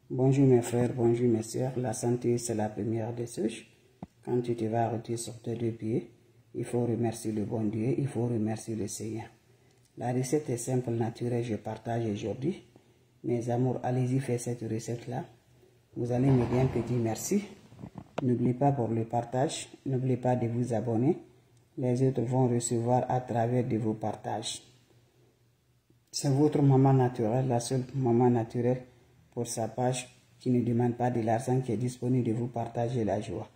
Bonjour mes frères, bonjour mes soeurs. La santé, c'est la première des choses. Quand tu te vas rôtir sur tes deux pieds, il faut remercier le bon Dieu, il faut remercier le Seigneur. La recette est simple, naturelle, je partage aujourd'hui. Mes amours, allez-y faire cette recette-là. Vous allez me dire un petit merci. N'oubliez pas pour le partage, n'oubliez pas de vous abonner. Les autres vont recevoir à travers de vos partages. C'est votre maman naturelle, la seule maman naturelle pour sa page qui ne demande pas de l'argent, qui est disponible de vous partager la joie.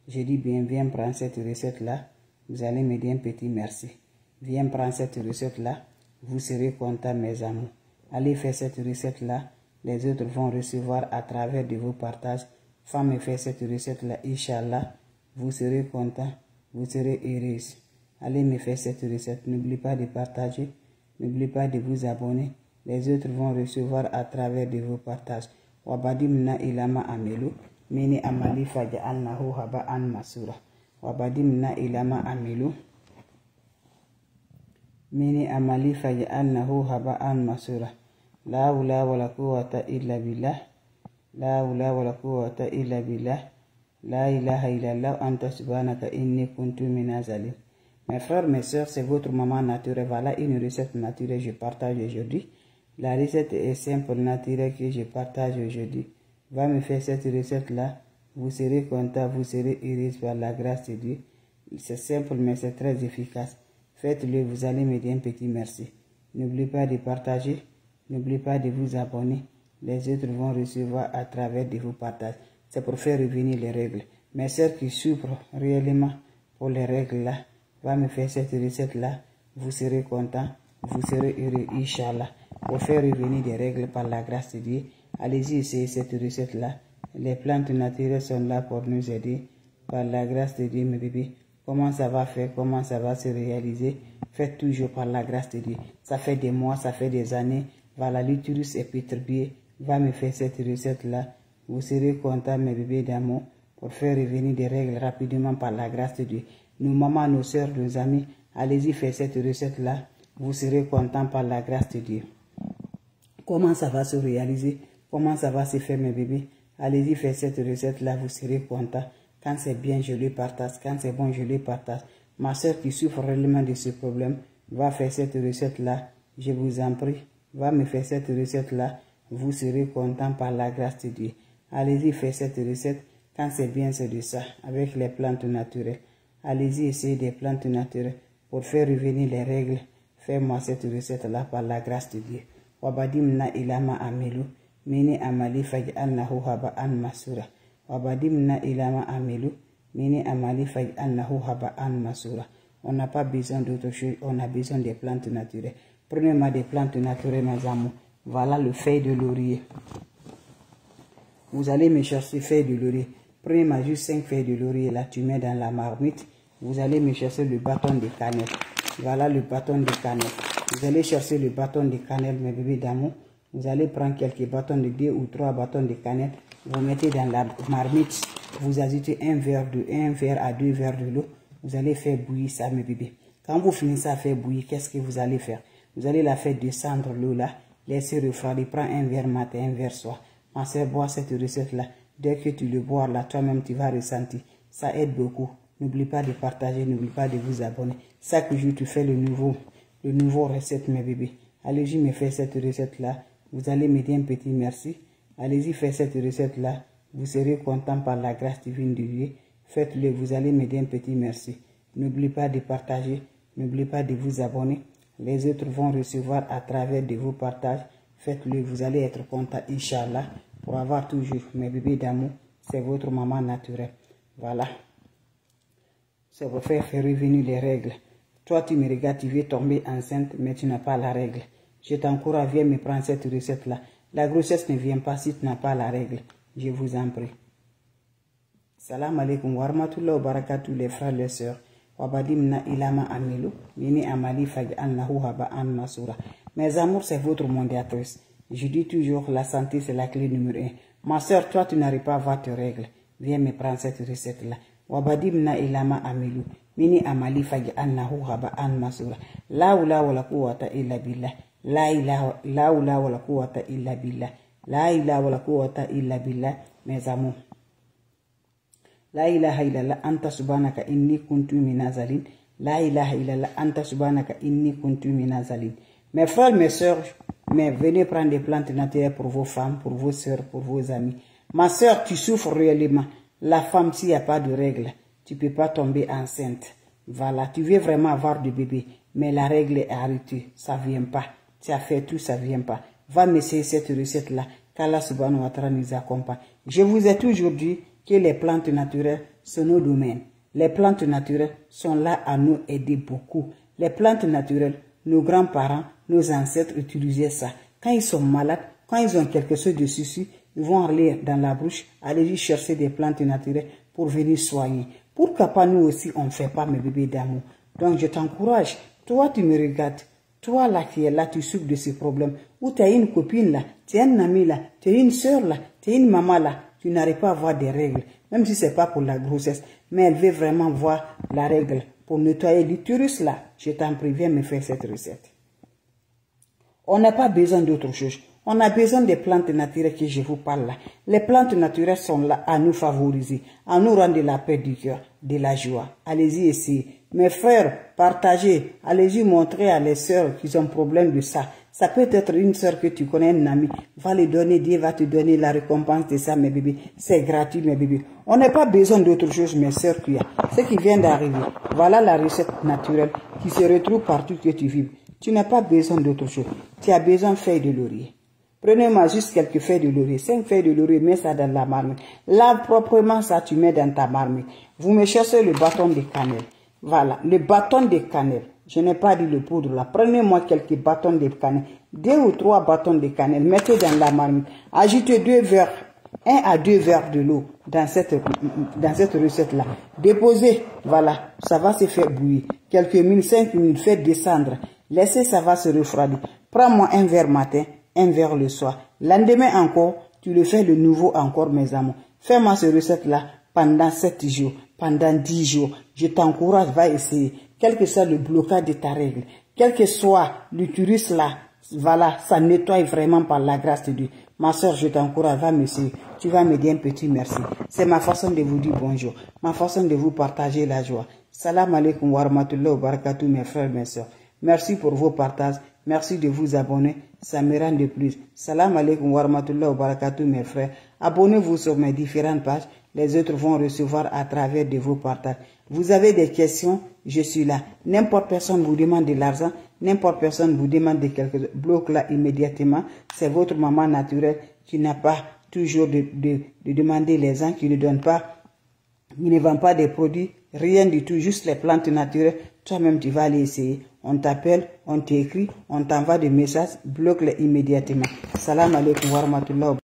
Je dis bien, viens prendre cette recette-là, vous allez me dire un petit merci. Viens prendre cette recette-là, vous serez content mes amours. Allez faire cette recette-là, les autres vont recevoir à travers de vos partages. Femme faire cette recette-là, Inch'Allah, vous serez content, vous serez heureuse. Allez me faire cette recette, n'oubliez pas de partager, n'oubliez pas de vous abonner. Les autres vont recevoir à travers de vos partages. Wabadimna ilama amelu, mini amali faja annahu haba an masura. Wabadimna ilama amelu, mini amali faja annahu haba an masura. La hawla wala quwwata illa billah. La hawla wala quwwata illa billah. La ilaha illallah anta subhanaka inni kuntu minaz zalim. Mes frères, mes soeurs, c'est votre maman naturelle. Voilà une recette naturelle que je partage aujourd'hui. La recette est simple, naturelle que je partage aujourd'hui. Va me faire cette recette-là. Vous serez content, vous serez heureux par la grâce de Dieu. C'est simple, mais c'est très efficace. Faites-le, vous allez me dire un petit merci. N'oubliez pas de partager. N'oubliez pas de vous abonner. Les autres vont recevoir à travers de vos partages. C'est pour faire revenir les règles. Mes soeurs qui souffrent réellement pour les règles-là, va me faire cette recette-là. Vous serez content, vous serez heureux, Inch'Allah. Pour faire revenir des règles par la grâce de Dieu, allez-y essayer cette recette-là. Les plantes naturelles sont là pour nous aider. Par la grâce de Dieu, mes bébés. Comment ça va faire, comment ça va se réaliser? Faites toujours par la grâce de Dieu. Ça fait des mois, ça fait des années. Voilà, l'utérus est perturbé. Va me faire cette recette-là. Vous serez content, mes bébés d'amour, pour faire revenir des règles rapidement par la grâce de Dieu. Nos mamans, nos soeurs, nos amis, allez-y faire cette recette-là. Vous serez content par la grâce de Dieu. Comment ça va se réaliser? Comment ça va se faire, mes bébés? Allez-y faire cette recette-là, vous serez content. Quand c'est bien, je le partage. Quand c'est bon, je le partage. Ma soeur qui souffre réellement de ce problème, va faire cette recette-là. Je vous en prie, va me faire cette recette-là. Vous serez content par la grâce de Dieu. Allez-y faire cette recette. Quand c'est bien, c'est de ça, avec les plantes naturelles. Allez-y essayer des plantes naturelles pour faire revenir les règles. Fais-moi cette recette-là par la grâce de Dieu. Wabadimna ilama amelu, mini amali faj'alnahu haba'an masura. Wabadimna ilama amelu, mini amali faj'alnahu haba'an masura. On n'a pas besoin d'autre chose, on a besoin des plantes naturelles. Prenez-moi des plantes naturelles, mes amours. Voilà le feuille de laurier. Vous allez me chercher feuille de laurier. Prenez-moi juste 5 feuilles de laurier, là, tu mets dans la marmite. Vous allez me chercher le bâton de cannelle. Voilà le bâton de cannelle. Vous allez chercher le bâton de cannelle, mes bébés d'amour. Vous allez prendre quelques bâtons de 2 ou 3 bâtons de cannelle. Vous mettez dans la marmite. Vous ajoutez un verre à 2 verres de l'eau. Vous allez faire bouillir ça, mes bébés. Quand vous finissez à faire bouillir, qu'est-ce que vous allez faire? Vous allez la faire descendre l'eau là. Laissez refroidir. Prends un verre matin, un verre soir. Ma soeur, bois cette recette-là. Dès que tu le bois là, toi-même, tu vas ressentir. Ça aide beaucoup. N'oublie pas de partager, n'oublie pas de vous abonner. Chaque jour, tu fais le nouveau recette, mes bébés. Allez-y me faire cette recette-là. Vous allez me dire un petit merci. Allez-y faire cette recette-là. Vous serez content par la grâce divine de Dieu. Faites-le, vous allez me dire un petit merci. N'oubliez pas de partager. N'oubliez pas de vous abonner. Les autres vont recevoir à travers de vos partages. Faites-le, vous allez être content, Inch'Allah, pour avoir toujours mes bébés d'amour. C'est votre maman naturelle. Voilà. C'est pour faire revenir les règles. Toi, tu me regardes, tu veux tomber enceinte, mais tu n'as pas la règle. Je t'encourage, viens me prendre cette recette-là. La grossesse ne vient pas si tu n'as pas la règle. Je vous en prie. Salam alaikum wa rahmatullahi wa barakatuh, les frères, les sœurs. Wabadimna ilama amilu, mini amali faj'alnahu haba'an masura. Mes amours, c'est votre mondiatrice. Je dis toujours, la santé, c'est la clé numéro 1. Ma soeur, toi, tu n'arrives pas à voir tes règles. Viens me prendre cette recette-là. Wabadimna ilama amilu, mini amali faj'alnahu haba'an masura. La hawla wala quwwata illa billah. La hawla wala quwwata illa billah. La ilaha wala quwwata illa billah, mes amours. La ilaha illallah anta subhanaka inni kuntu minazalin. La ilaha illallah anta subhanaka inni kuntu minazalin. Mes frères, mes sœurs, mais venez prendre des plantes naturelles pour vos femmes, pour vos sœurs, pour vos amis. Ma sœur, tu souffres réellement. La femme, s'il n'y a pas de règle, tu ne peux pas tomber enceinte. Voilà, tu veux vraiment avoir de bébé, mais la règle est arrêtée, ça ne vient pas. Tu as fait tout, ça ne vient pas. Va m'essayer cette recette-là, qu'Allah subhanahu wa ta'ala nous accompagne. Je vous ai toujours dit que les plantes naturelles sont nos domaines. Les plantes naturelles sont là à nous aider beaucoup. Les plantes naturelles, nos grands-parents, nos ancêtres utilisaient ça. Quand ils sont malades, quand ils ont quelque chose de souci, ils vont aller dans la brouche, aller chercher des plantes naturelles pour venir soigner. Pourquoi pas nous aussi, on ne fait pas mes bébés d'amour? Donc je t'encourage, toi tu me regardes, toi là qui es là, tu souffres de ces problèmes, ou tu as une copine là, tu as un ami là, tu as une soeur là, tu as une maman là, tu n'arrives pas à avoir des règles, même si ce n'est pas pour la grossesse, mais elle veut vraiment voir la règle pour nettoyer l'utérus là. Je t'en prie, viens me faire cette recette. On n'a pas besoin d'autre chose. On a besoin des plantes naturelles que je vous parle là. Les plantes naturelles sont là à nous favoriser, à nous rendre de la paix du cœur, de la joie. Allez-y essayer. Mes frères, partagez. Allez-y montrer à les sœurs qui ont problème de ça. Ça peut être une sœur que tu connais, une amie. Va lui donner, Dieu va te donner la récompense de ça, mes bébés. C'est gratuit, mes bébés. On n'a pas besoin d'autre chose, mes sœurs, ce qui vient d'arriver. Voilà la recette naturelle qui se retrouve partout que tu vives. Tu n'as pas besoin d'autre chose. Tu as besoin de feuilles de laurier. Prenez-moi juste quelques feuilles de laurier. 5 feuilles de laurier, mets ça dans la marmite. Lave proprement ça, tu mets dans ta marmite. Vous me cherchez le bâton de cannelle. Voilà, le bâton de cannelle. Je n'ai pas dit le poudre là. Prenez-moi quelques bâtons de cannelle. 2 ou 3 bâtons de cannelle. Mettez dans la marmite. Ajoutez 2 verres. 1 à 2 verres de l'eau dans cette recette-là. Déposez. Voilà, ça va se faire bouillir. Quelques minutes, 5 minutes, faites descendre. Laissez, ça va se refroidir. Prends-moi un verre matin, un verre le soir. Lendemain encore, tu le fais de nouveau encore, mes amours. Fais-moi cette recette-là pendant 7 jours, pendant 10 jours. Je t'encourage, va essayer. Quel que soit le blocage de ta règle, quel que soit l'utérus là, voilà, ça nettoie vraiment par la grâce de Dieu. Ma soeur, je t'encourage, va m'essayer. Tu vas me dire un petit merci. C'est ma façon de vous dire bonjour, ma façon de vous partager la joie. Salam alaikum wa rahmatullahi wa barakatuh, mes frères, mes soeurs. Merci pour vos partages. Merci de vous abonner. Ça me rend de plus. Salam alaikum wa rahmatullahi wa barakatuh, mes frères. Abonnez-vous sur mes différentes pages. Les autres vont recevoir à travers de vos partages. Vous avez des questions, je suis là. N'importe personne vous demande de l'argent. N'importe personne vous demande de quelque chose. Bloque-là immédiatement. C'est votre maman naturelle qui n'a pas toujours de demander les gens qui ne donnent pas. Ils ne vendent pas des produits. Rien du tout. Juste les plantes naturelles. Toi-même, tu vas aller essayer. On t'appelle, on t'écrit, on t'envoie des messages, bloque-les immédiatement. Salam alaikum wa rahmatullah.